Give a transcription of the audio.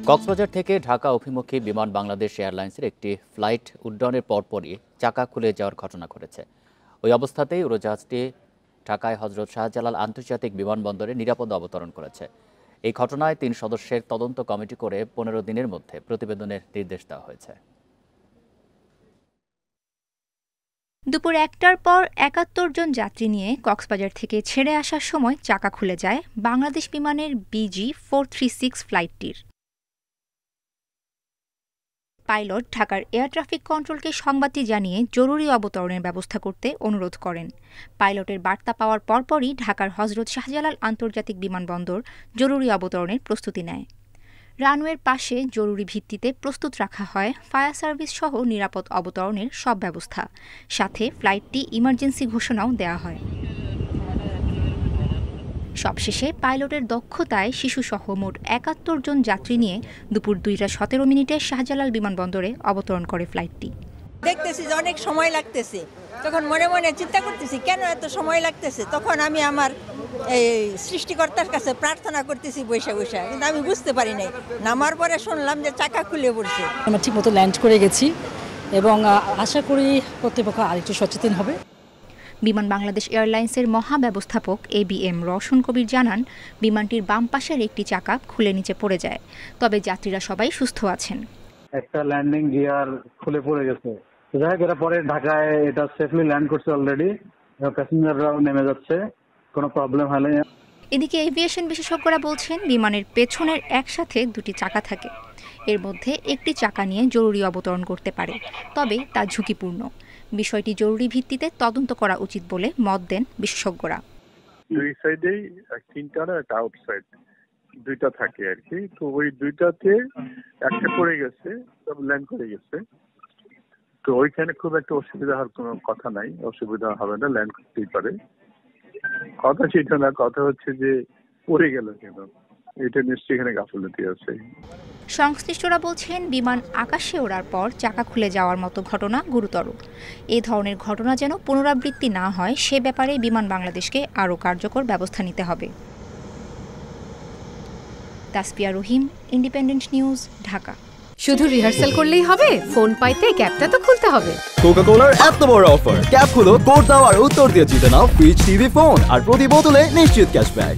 কক্সবাজার থেকে ঢাকা অভিমুখী বিমান বাংলাদেশ এয়ারলাইন্সের একটি ফ্লাইট উড্ডয়নের পরপরই চাকা খুলে যাওয়ার ঘটনা ঘটেছে। ওই অবস্থাতেই উড়োজাহাজটি ঢাকায় হজরত শাহজালাল আন্তর্জাতিক বিমানবন্দরে নিরাপদ অবতরণ করেছে। এই ঘটনায় ৩ সদস্যের তদন্ত কমিটি করে ১৫ দিনের মধ্যে প্রতিবেদনের নির্দেশ দেওয়া হয়েছে। দুপুর ১টার পর ৭১ জন যাত্রী নিয়ে কক্সবাজার থেকে ছেড়ে আসার সময় চাকা খুলে যায় বাংলাদেশ বিমানের BG436 ফ্লাইটটির। পাইলট ঢাকার এয়ার ট্রাফিক কন্ট্রোলকে সংবাদটি জানিয়ে জরুরি অবতরণের ব্যবস্থা করতে অনুরোধ করেন। পাইলটের বার্তা পাওয়ার পরপরই ঢাকার হজরত শাহজালাল আন্তর্জাতিক বিমানবন্দর জরুরি অবতরণের প্রস্তুতি নেয়। রানওয়ের পাশে জরুরি ভিত্তিতে প্রস্তুত রাখা হয় ফায়ার সার্ভিস সহ নিরাপদ অবতরণের সব ব্যবস্থা। সাথে ফ্লাইটটি ইমার্জেন্সি ঘোষণাও দেওয়া হয়। সবশেষে পাইলটের দক্ষতায় শিশুসহ মোট ৭১ জন যাত্রী নিয়ে দুপুর ২টা ১৭ শাহজালাল বিমানবন্দরে অবতরণ করে ফ্লাইটটি। দেখতেছি যে অনেক সময় লাগতেছে, তখন মনে মনে চিন্তা করতেছি কেন এত সময় লাগতেছে। তখন আমি আমার এই সৃষ্টিকর্তার কাছে প্রার্থনা করতেছি বৈশা বৈশা, কিন্তু আমি বুঝতে পারি নাই। নামার পরে শুনলাম যে চাকা খুলে পড়ছে। আমরা ঠিকমতো ল্যান্ড করে গেছি এবং আশা করি কর্তৃপক্ষ আরেকটু সচেতন হবে। বিমান বাংলাদেশ এয়ারলাইন্সের মহাব্যবস্থাপক ABM রওশন কবির জানান, বিমানটির বাম পাশের একটি চাকা খুলে নিচে পড়ে যায়, তবে যাত্রীরা সবাই সুস্থ আছেন। একটা ল্যান্ডিং গিয়ার খুলে পড়ে গেছে, যাই হোক পরে ঢাকায় এটা সেফলি ল্যান্ড করছে অলরেডি, প্যাসেঞ্জাররাও নেমে যাচ্ছে, কোনো প্রবলেম হয়নি। এদিকে এভিয়েশন বিশেষজ্ঞরা বলছেন, বিমানের পেছনের একসাথে দুটি চাকা থাকে, এর মধ্যে একটি চাকা নিয়ে জরুরি অবতরণ করতে পারে, তবে তা ঝুঁকিপূর্ণ। বিষয়টি জরুরি ভিত্তিতে তদন্ত করা উচিত বলে মত দেন বিশেষজ্ঞরা। দুই সাইডেই তিনটা না একটা আউটসাইড দুইটা থাকে আর কি, তো ওই দুইটাতে একটা পড়ে গেছে, সব ল্যান্ড করে গেছে, তো ওইখানে খুব একটা অসুবিধা হওয়ার কোনো কথা নাই, অসুবিধা হবে না, ল্যান্ড করতেই পারে। কথা সেটা না, কথা হচ্ছে যে পড়ে গেল কেন, এটা নিশ্চয়ই এখানে গাফিলতি আছে। সংশ্লিষ্টরা বলছেন, বিমান আকাশে ওড়ার পর চাকা খুলে যাওয়ার মতো ঘটনা গুরুতর। এ ধরনের ঘটনা যেন পুনরাবৃত্তি না হয় সে ব্যাপারে বিমান বাংলাদেশকে আরও কার্যকর ব্যবস্থা নিতে হবে। তাসফিয়া রহিম, ইন্ডিপেন্ডেন্ট নিউজ, ঢাকা। শুধু রিহার্সাল করলেই হবে? ফোন পাইতে ক্যাপটা তো খুলতে হবে। কোকা-কোলার এত বড় অফার, ক্যাপ খুলো, কোড দাও আর উত্তর দিয়ে জিতে নাও ফ্রিজ টিভি ফোন আর প্রতি বোতলে নিশ্চিত ক্যাশব্যাক।